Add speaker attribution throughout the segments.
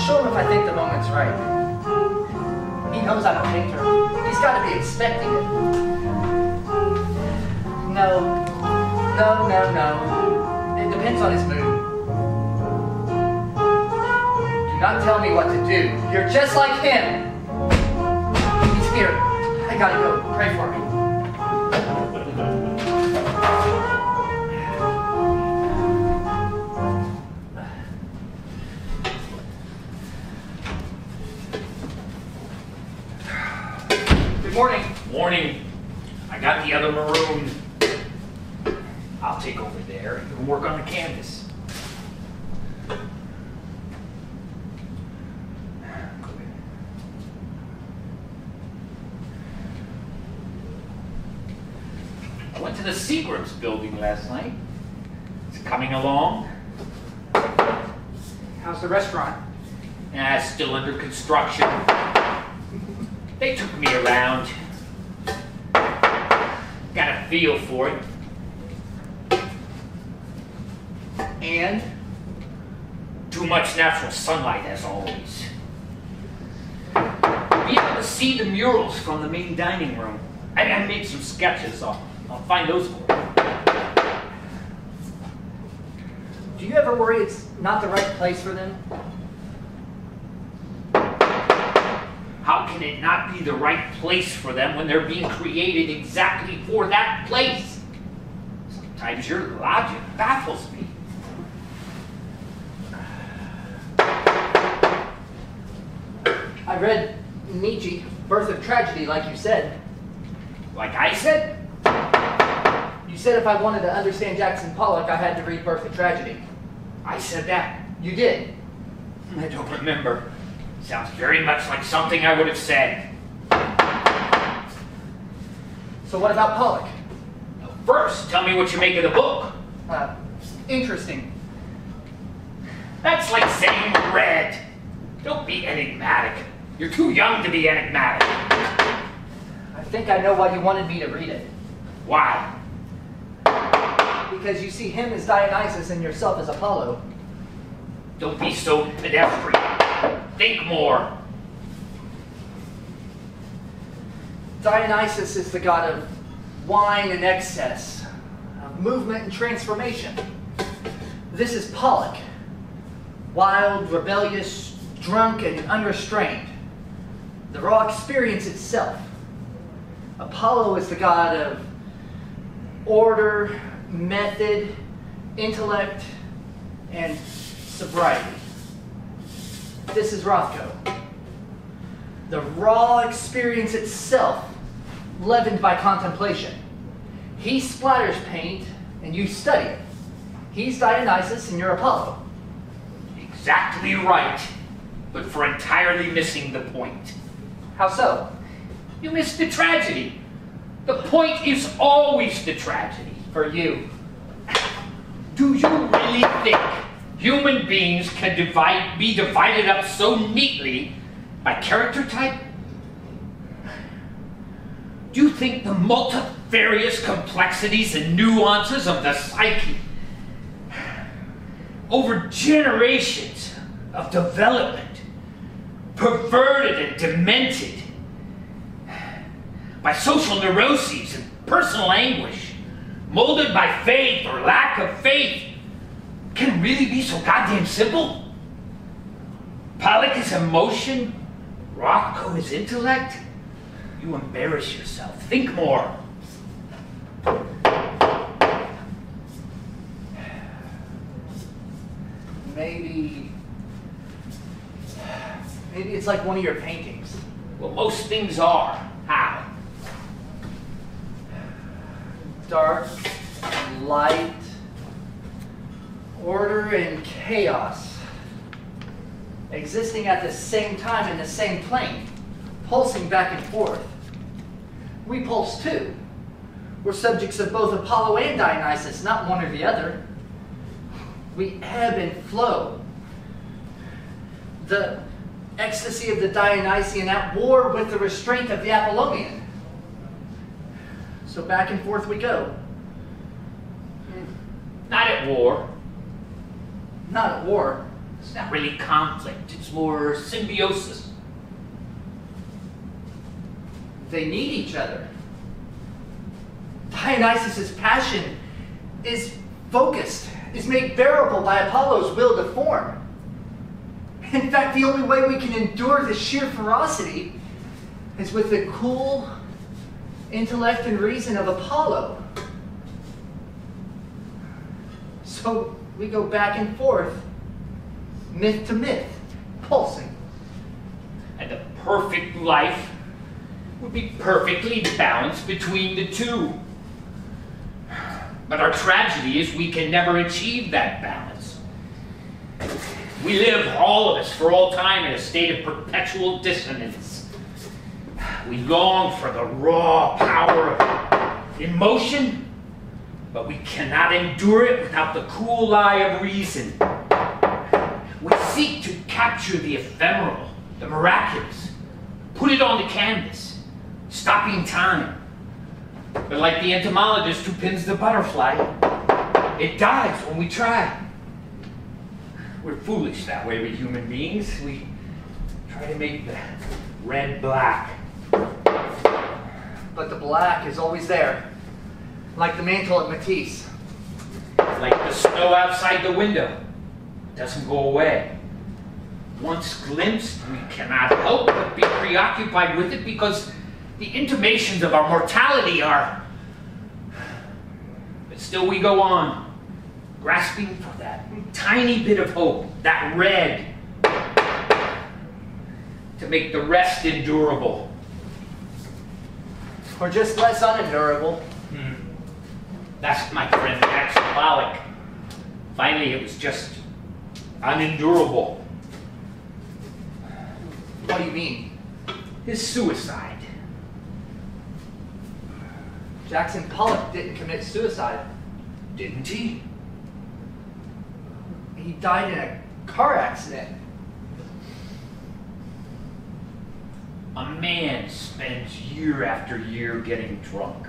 Speaker 1: show him if I think the moment's right. He knows I'm a painter. He's got to be expecting it. No. It depends on his mood. Do not tell me what to do. You're just like him. He's here. I gotta go. Pray for me. Good morning.
Speaker 2: Morning. I got the other maroon. I'll take over there and you can work on the canvas. I went to the Seagram's building last night. It's coming along.
Speaker 1: How's the restaurant?
Speaker 2: Still under construction. They took me around. Got a feel for it.
Speaker 1: And?
Speaker 2: Too much natural sunlight, as always. Be able to see the murals from the main dining room. I made some sketches. I'll find those for you.
Speaker 1: Do you ever worry it's not the right place for them?
Speaker 2: How can it not be the right place for them when they're being created exactly for that place? Sometimes your logic baffles me.
Speaker 1: I read Nietzsche, Birth of Tragedy, like you said.
Speaker 2: Like I said?
Speaker 1: You said if I wanted to understand Jackson Pollock, I had to read Birth of Tragedy.
Speaker 2: I said that.
Speaker 1: You did.
Speaker 2: I don't remember. Sounds very much like something I would have said.
Speaker 1: So what about Pollock?
Speaker 2: First, tell me what you make of the book.
Speaker 1: Interesting.
Speaker 2: That's like saying red. Don't be enigmatic. You're too young to be enigmatic.
Speaker 1: I think I know why you wanted me to read it.
Speaker 2: Why?
Speaker 1: Because you see him as Dionysus and yourself as Apollo.
Speaker 2: Don't be so pedestrian. Think more.
Speaker 1: Dionysus is the god of wine and excess, of movement and transformation. This is Pollock, wild, rebellious, drunk, and unrestrained. The raw experience itself. Apollo is the god of order, method, intellect, and sobriety. This is Rothko. The raw experience itself, leavened by contemplation. He splatters paint, and you study it. He's Dionysus, and you're Apollo.
Speaker 2: Exactly right, but for entirely missing the point.
Speaker 1: How so?
Speaker 2: You missed the tragedy. The point is always the tragedy.
Speaker 1: For you.
Speaker 2: Do you really think human beings can be divided up so neatly by character type? Do you think the multifarious complexities and nuances of the psyche over generations of development, perverted and demented by social neuroses and personal anguish, molded by faith or lack of faith, can really be so goddamn simple? Pollock is emotion, Rothko is intellect. You embarrass yourself. Think more.
Speaker 1: Maybe it's like one of your paintings.
Speaker 2: Well, most things are. How?
Speaker 1: Dark, light, order and chaos, existing at the same time in the same plane, pulsing back and forth. We pulse too. We're subjects of both Apollo and Dionysus, not one or the other. We ebb and flow. The ecstasy of the Dionysian at war with the restraint of the Apollonian. So back and forth we go.
Speaker 2: Not at war.
Speaker 1: Not at war.
Speaker 2: It's not really conflict, it's more symbiosis.
Speaker 1: They need each other. Dionysus' passion is focused, is made bearable by Apollo's will to form. In fact, the only way we can endure this sheer ferocity is with the cool intellect and reason of Apollo. So we go back and forth, myth to myth, pulsing.
Speaker 2: And the perfect life would be perfectly balanced between the two. But our tragedy is we can never achieve that balance. We live, all of us, for all time in a state of perpetual dissonance. We long for the raw power of emotion, but we cannot endure it without the cool eye of reason. We seek to capture the ephemeral, the miraculous, put it on the canvas, stopping time. But like the entomologist who pins the butterfly, it dies when we try. We're foolish that way, we human beings. We try to make the red black.
Speaker 1: But the black is always there, like the mantle at Matisse.
Speaker 2: Like the snow outside the window. It doesn't go away. Once glimpsed, we cannot help but be preoccupied with it because the intimations of our mortality are. But still we go on, grasping for that tiny bit of hope, that red, to make the rest endurable.
Speaker 1: Or just less unendurable.
Speaker 2: That's my friend Jackson Pollock. Finally, it was just unendurable.
Speaker 1: What do you mean?
Speaker 2: His suicide.
Speaker 1: Jackson Pollock didn't commit suicide.
Speaker 2: Didn't he?
Speaker 1: He died in a car accident.
Speaker 2: A man spends year after year getting drunk.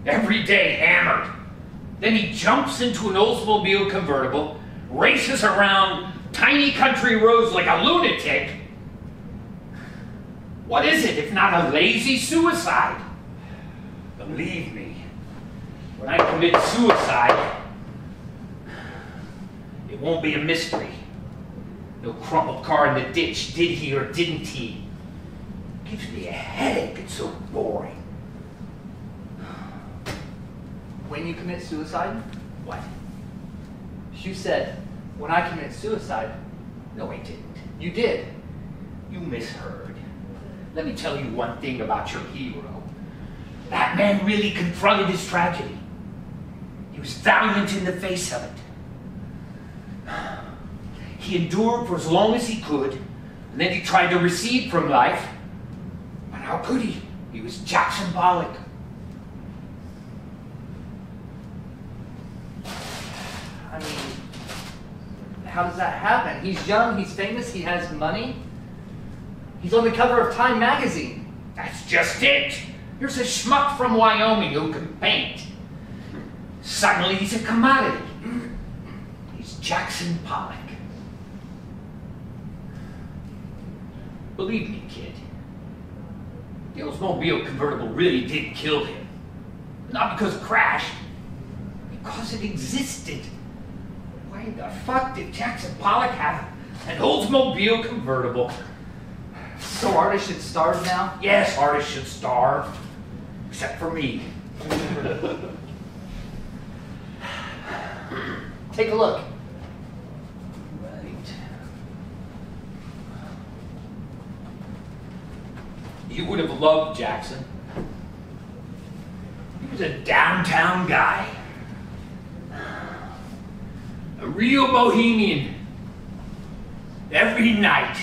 Speaker 2: Every day hammered. Then he jumps into an Oldsmobile convertible, races around tiny country roads like a lunatic. What is it if not a lazy suicide? Believe me, when I commit suicide, it won't be a mystery. No crumpled car in the ditch, did he or didn't he? Gives me a headache, it's so boring.
Speaker 1: When you commit suicide?
Speaker 2: What?
Speaker 1: You said, when I commit suicide.
Speaker 2: No, I didn't.
Speaker 1: You did.
Speaker 2: You misheard. Let me tell you one thing about your hero. That man really confronted his tragedy. He was valiant in the face of it. He endured for as long as he could, and then he tried to recede from life. But how could he? He was Jackson Pollock.
Speaker 1: I mean, how does that happen? He's young, he's famous, he has money. He's on the cover of Time magazine.
Speaker 2: That's just it. Here's a schmuck from Wyoming who can paint. Suddenly he's a commodity. He's Jackson Pollock. Believe me, kid. The Oldsmobile convertible really did kill him. Not because it crashed, because it existed. Why the fuck did Jackson Pollock have an Oldsmobile convertible?
Speaker 1: So artists should starve now?
Speaker 2: Yes, artists should starve. Except for me.
Speaker 1: Take a look.
Speaker 2: Right. You would have loved Jackson. He was a downtown guy. A real bohemian. Every night.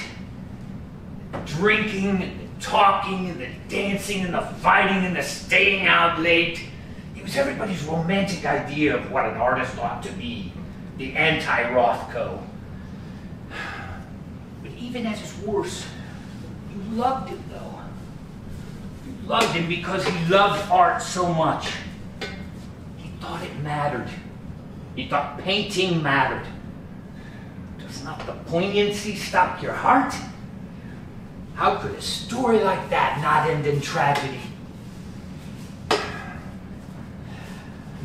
Speaker 2: Drinking and the talking and the dancing and the fighting and the staying out late. He was everybody's romantic idea of what an artist ought to be. The anti-Rothko. But even at his worst, you loved him though. You loved him because he loved art so much. He thought it mattered. He thought painting mattered. To Does not the poignancy stop your heart? How could a story like that not end in tragedy?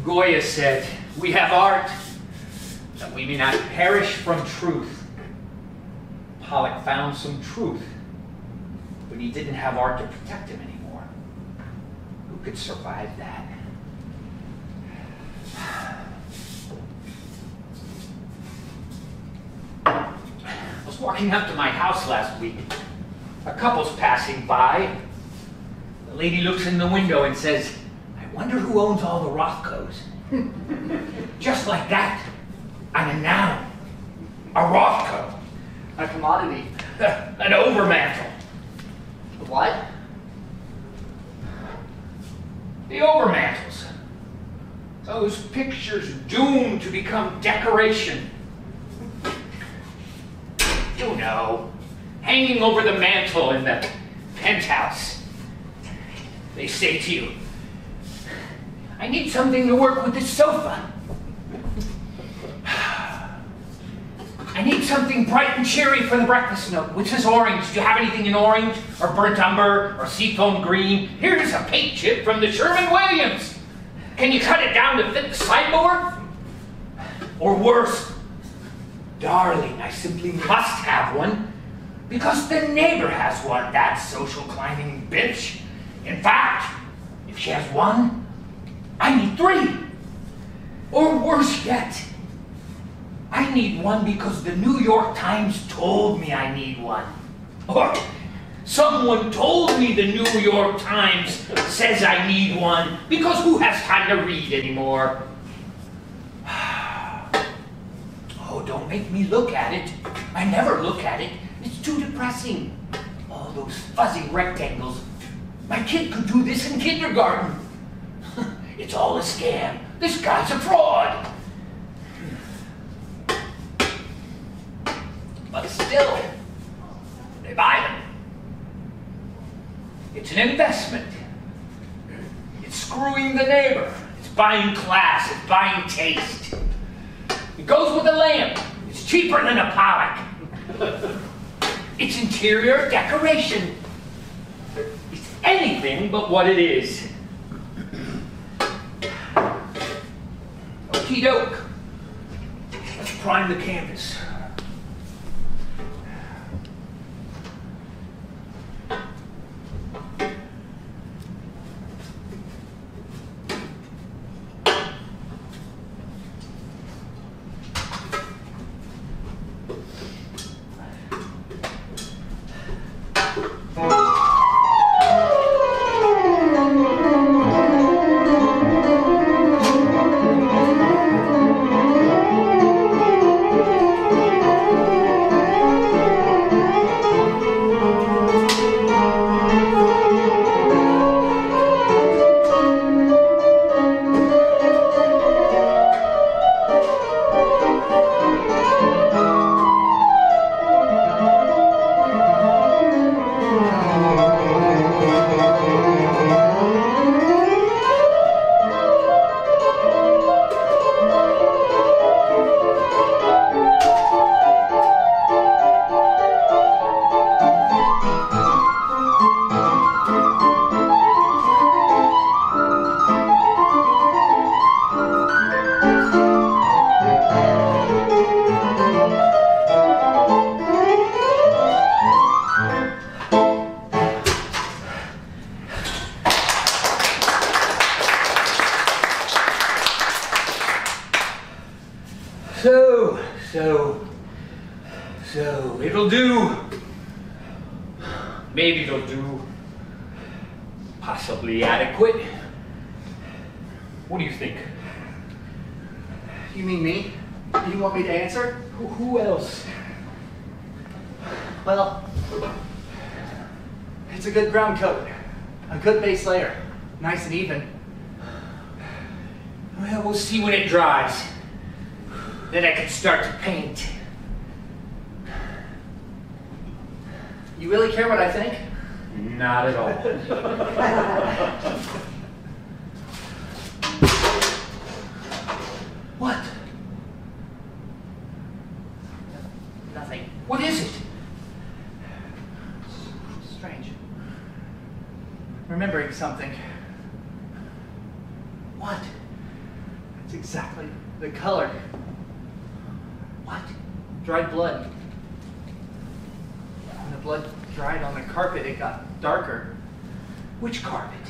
Speaker 2: Goya said, "We have art, that we may not perish from truth." Pollock found some truth, but he didn't have art to protect him anymore. Who could survive that? I was walking up to my house last week. A couple's passing by. The lady looks in the window and says, "I wonder who owns all the Rothkos." Just like that. I'm a noun. A Rothko.
Speaker 1: A commodity.
Speaker 2: An overmantel.
Speaker 1: What?
Speaker 2: The overmantels. Those pictures doomed to become decoration. You know, hanging over the mantel in the penthouse. They say to you, "I need something to work with this sofa. I need something bright and cheery for the breakfast nook, which is orange. Do you have anything in orange, or burnt umber, or seafoam green? Here's a paint chip from the Sherwin-Williams. Can you cut it down to fit the sideboard?" Or worse, "Darling, I simply must have one, because the neighbor has one, that social climbing bitch. In fact, if she has one, I need 3. Or worse yet, I need one because the New York Times told me I need one. Or someone told me the New York Times says I need one, because who has time to read anymore?" Oh, don't make me look at it. I never look at it. It's too depressing. All those fuzzy rectangles. My kid could do this in kindergarten. It's all a scam. This guy's a fraud. But still, they buy them. It's an investment. It's screwing the neighbor. It's buying class. It's buying taste. It goes with a lamp. It's cheaper than a Pollock. It's interior decoration. It's anything but what it is. Okie doke. Let's prime the canvas. So, it'll do. Maybe it'll do. Possibly adequate. What do you think?
Speaker 1: You mean me? You want me to answer?
Speaker 2: Who else?
Speaker 1: Well, it's a good ground coat. A good base layer. Nice and even.
Speaker 2: Well, we'll see when it dries. Then I can start to paint.
Speaker 1: You really care what I think?
Speaker 2: Not at all.
Speaker 1: What? something. What? It's exactly the color. What? Dried blood. When the blood dried on the carpet, it got darker.
Speaker 2: Which carpet?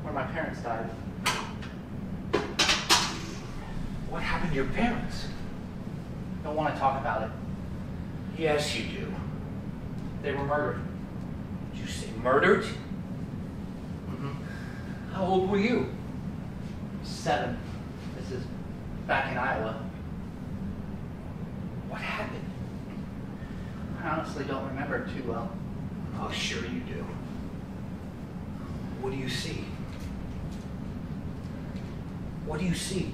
Speaker 1: Where my parents died.
Speaker 2: What happened to your parents?
Speaker 1: Don't want to talk about it.
Speaker 2: Yes, you do.
Speaker 1: They were murdered.
Speaker 2: Did you say murdered?
Speaker 1: Mm-hmm.
Speaker 2: How old were you?
Speaker 1: 7. This is back in Iowa.
Speaker 2: What happened?
Speaker 1: I honestly don't remember too well.
Speaker 2: Oh, sure you do. What do you see? What do you see?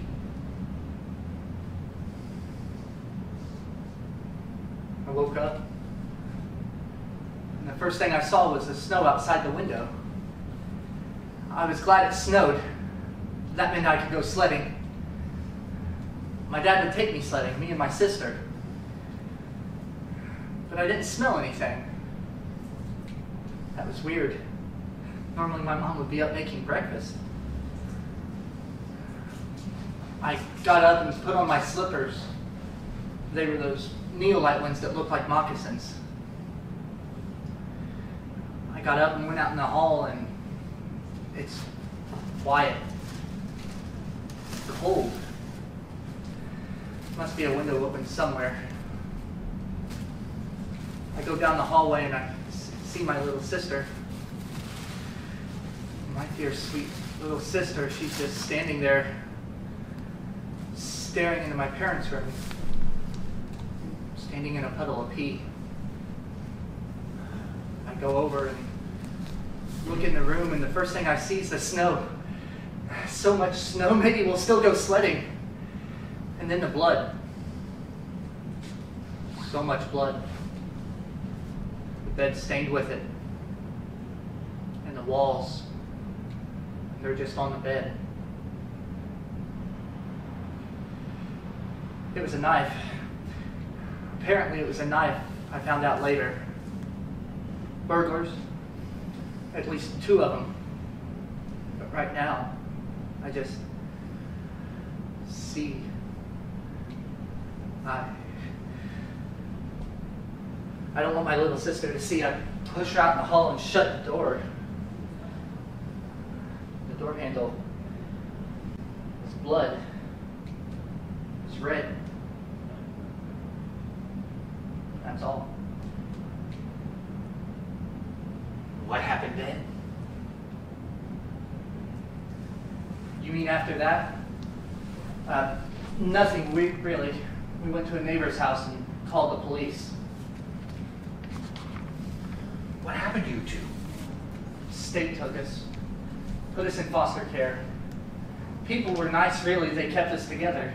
Speaker 1: I woke up, and the first thing I saw was the snow outside the window. I was glad it snowed. That meant I could go sledding. My dad would take me sledding, me and my sister. But I didn't smell anything. That was weird. Normally my mom would be up making breakfast. I got up and put on my slippers. They were those Neolite ones that looked like moccasins. I got up and went out in the hall, and it's quiet. Cold. Must be a window open somewhere. I go down the hallway and I see my little sister. My dear, sweet little sister, she's just standing there, staring into my parents' room, standing in a puddle of pee. I go over and look in the room, and the first thing I see is the snow. So much snow, maybe we'll still go sledding. And then the blood. So much blood. The bed stained with it. And the walls. They're just on the bed. It was a knife. Apparently it was a knife, I found out later. Burglars. At least 2 of them. But right now, I just see. I don't want my little sister to see. I push her out in the hall and shut the door. The door handle was blood. It was red. That's all.
Speaker 2: What happened then?
Speaker 1: You mean after that? Nothing, really. We went to a neighbor's house and called the police.
Speaker 2: What happened to you 2?
Speaker 1: State took us, put us in foster care. People were nice, really. They kept us together.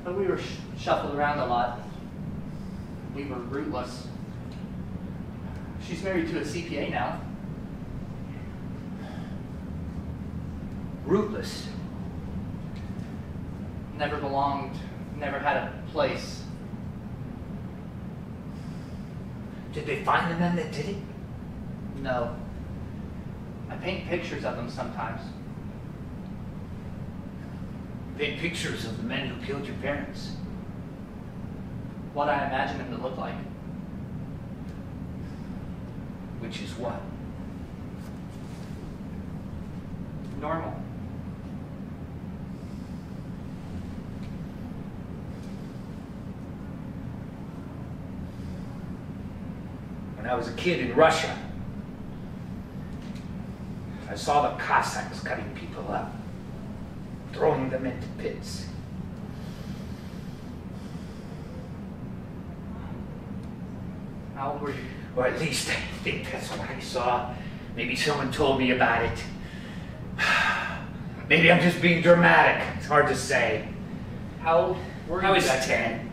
Speaker 1: But we were shuffled around a lot. We were rootless. She's married to a CPA now.
Speaker 2: Rootless?
Speaker 1: Never belonged, never had a place.
Speaker 2: Did they find the men that did it?
Speaker 1: No. I paint pictures of them sometimes.
Speaker 2: Paint pictures of the men who killed your parents.
Speaker 1: What I imagine them to look like.
Speaker 2: Which is what?
Speaker 1: Normal.
Speaker 2: When I was a kid in Russia, I saw the Cossacks cutting people up, throwing them into pits.
Speaker 1: How old were you?
Speaker 2: Or at least I think that's what I saw. Maybe someone told me about it. Maybe I'm just being dramatic. It's hard to say.
Speaker 1: How old were you?
Speaker 2: I was
Speaker 1: back
Speaker 2: 10.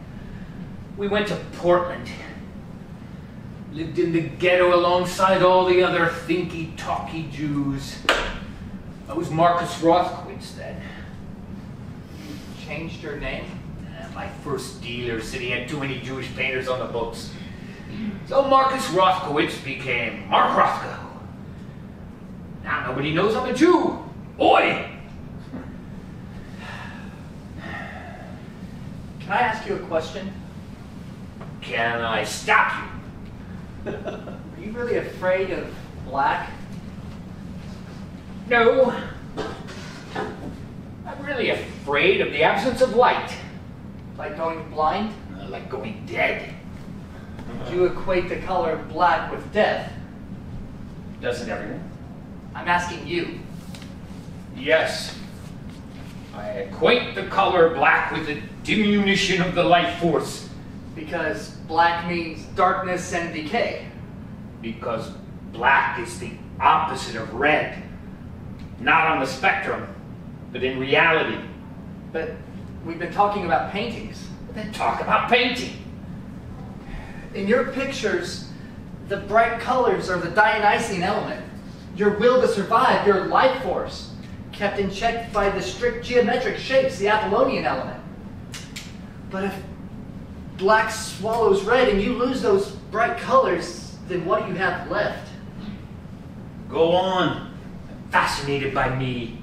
Speaker 2: We went to Portland. Lived in the ghetto alongside all the other thinky, talky Jews. I was Marcus Rothkowitz then.
Speaker 1: You changed your name?
Speaker 2: My first dealer said he had too many Jewish painters on the books. So Marcus Rothkowitz became Mark Rothko. Now nobody knows I'm a Jew. Oi!
Speaker 1: Can I ask you a question?
Speaker 2: Can I stop you?
Speaker 1: Are you really afraid of black?
Speaker 2: No. I'm really afraid of the absence of light.
Speaker 1: Like going blind?
Speaker 2: Like going dead.
Speaker 1: Do you equate the color black with death?
Speaker 2: Doesn't everyone?
Speaker 1: I'm asking you.
Speaker 2: Yes. I equate the color black with the diminution of the life force.
Speaker 1: Because black means darkness and decay.
Speaker 2: Because black is the opposite of red. Not on the spectrum, but in reality.
Speaker 1: But we've been talking about paintings.
Speaker 2: Then talk about painting.
Speaker 1: In your pictures, the bright colors are the Dionysian element. Your will to survive, your life force, kept in check by the strict geometric shapes, the Apollonian element. But if black swallows red and you lose those bright colors, then what do you have left?
Speaker 2: Go on. I'm fascinated by me.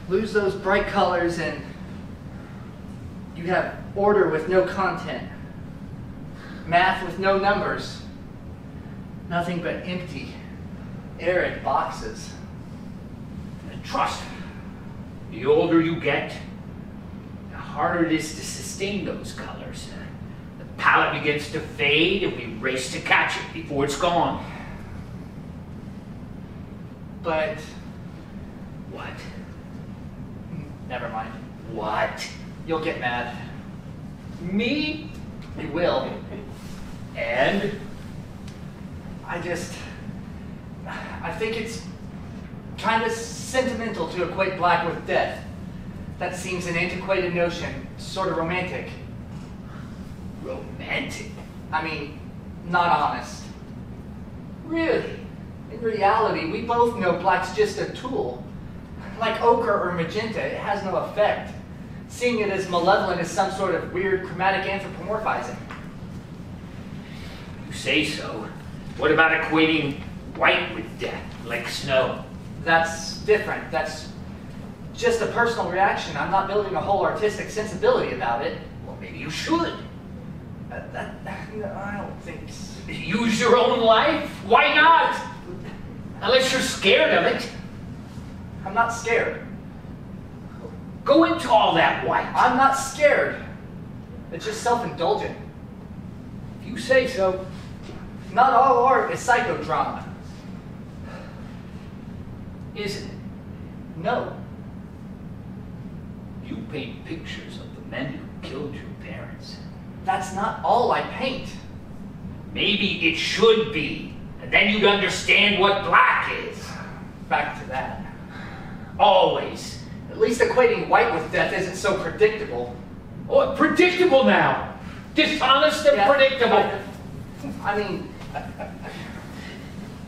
Speaker 1: Lose those bright colors and you have order with no content. Math with no numbers. Nothing but empty, arid boxes.
Speaker 2: And trust me, the older you get, the harder it is to sustain those colors. The palette begins to fade and we race to catch it before it's gone.
Speaker 1: But
Speaker 2: What?
Speaker 1: never mind.
Speaker 2: What?
Speaker 1: You'll get mad.
Speaker 2: Me?
Speaker 1: You will.
Speaker 2: And?
Speaker 1: I think it's kind of sentimental to equate black with death. That seems an antiquated notion, sort of romantic.
Speaker 2: Romantic?
Speaker 1: I mean, not honest.
Speaker 2: Really?
Speaker 1: In reality, we both know black's just a tool. Like ochre or magenta, it has no effect. Seeing it as malevolent is some sort of weird chromatic anthropomorphizing.
Speaker 2: You say so. What about equating white with death, like snow?
Speaker 1: That's different. That's just a personal reaction. I'm not building a whole artistic sensibility about it.
Speaker 2: Well, maybe you should.
Speaker 1: I don't think so.
Speaker 2: Use your own life? Why not? Unless you're scared of it.
Speaker 1: I'm not scared.
Speaker 2: Go into all that white.
Speaker 1: I'm not scared. It's just self-indulgent.
Speaker 2: If you say so.
Speaker 1: Not all art is psychodrama.
Speaker 2: Isn't it?
Speaker 1: No.
Speaker 2: You paint pictures of the men who killed your parents.
Speaker 1: That's not all I paint.
Speaker 2: Maybe it should be. And then you'd understand what black is.
Speaker 1: Back to that.
Speaker 2: Always.
Speaker 1: At least equating white with death isn't so predictable.
Speaker 2: Oh, predictable now. Dishonest and
Speaker 1: Yeah,
Speaker 2: predictable.
Speaker 1: I mean,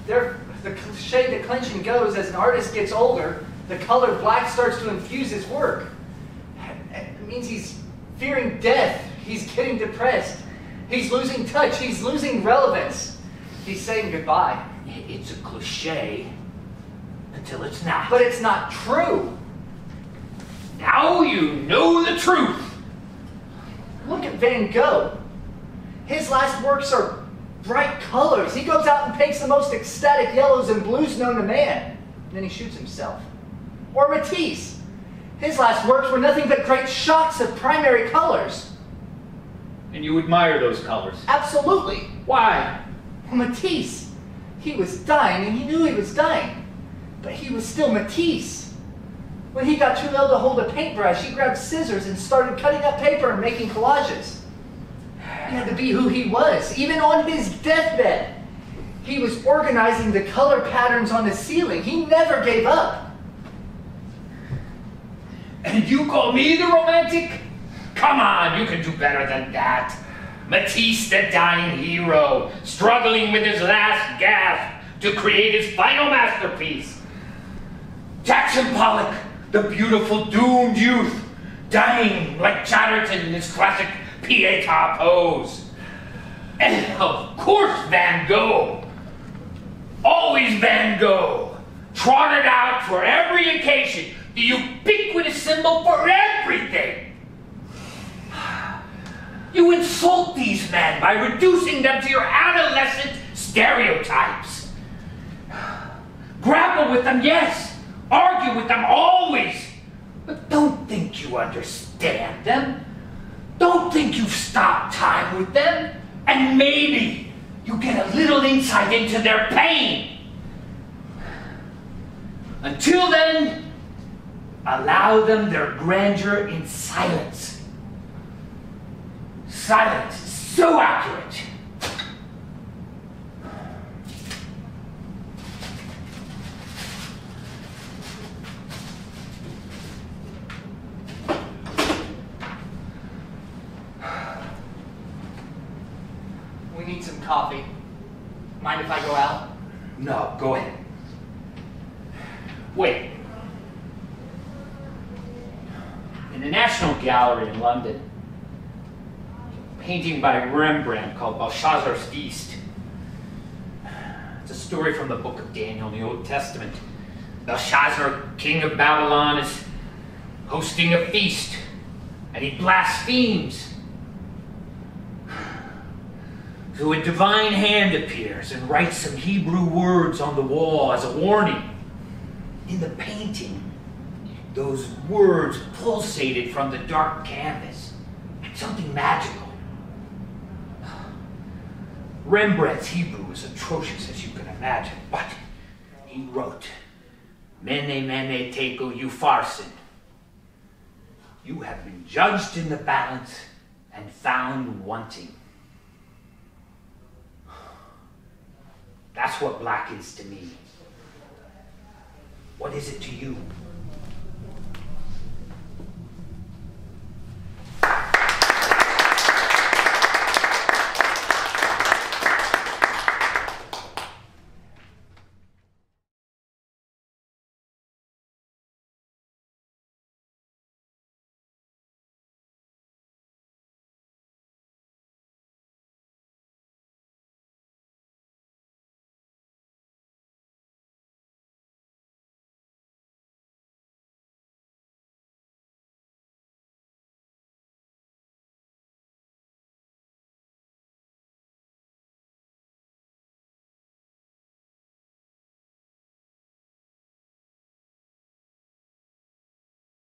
Speaker 1: the cliche declension goes, as an artist gets older, the color black starts to infuse his work. It means he's fearing death. He's getting depressed. He's losing touch. He's losing relevance. He's saying goodbye.
Speaker 2: It's a cliche until it's not.
Speaker 1: But it's not true.
Speaker 2: Now you know the truth.
Speaker 1: Look at Van Gogh. His last works are bright colors. He goes out and paints the most ecstatic yellows and blues known to man. And then he shoots himself. Or Matisse. His last works were nothing but great shocks of primary colors.
Speaker 2: And you admire those colors.
Speaker 1: Absolutely.
Speaker 2: Why?
Speaker 1: Well, Matisse, he was dying and he knew he was dying. But he was still Matisse. When he got too ill to hold a paintbrush, he grabbed scissors and started cutting up paper and making collages. He had to be who he was, even on his deathbed. He was organizing the color patterns on the ceiling. He never gave up.
Speaker 2: And you call me the romantic? Come on, you can do better than that. Matisse, the dying hero, struggling with his last gasp to create his final masterpiece. Jackson Pollock, the beautiful doomed youth, dying like Chatterton in his classic Pietà pose. And of course Van Gogh. Always Van Gogh, trotted out for every occasion, the ubiquitous symbol for everything. You insult these men by reducing them to your adolescent stereotypes. Grapple with them, yes. Argue with them always. But don't think you understand them. Don't think you've stopped time with them. And maybe you get a little insight into their pain. Until then, allow them their grandeur in silence. Silence is so accurate.
Speaker 1: We need some coffee. Mind if I go out?
Speaker 2: No, go ahead. Wait. In the National Gallery in London, a painting by Rembrandt called Belshazzar's Feast. It's a story from the book of Daniel in the Old Testament. Belshazzar, king of Babylon, is hosting a feast, and he blasphemes. So a divine hand appears and writes some Hebrew words on the wall as a warning. In the painting, those words pulsated from the dark canvas, like something magical. Rembrandt's Hebrew was atrocious, as you can imagine, but he wrote, Mene, mene, tekel, upharsin. You have been judged in the balance and found wanting. That's what black is to me. What is it to you?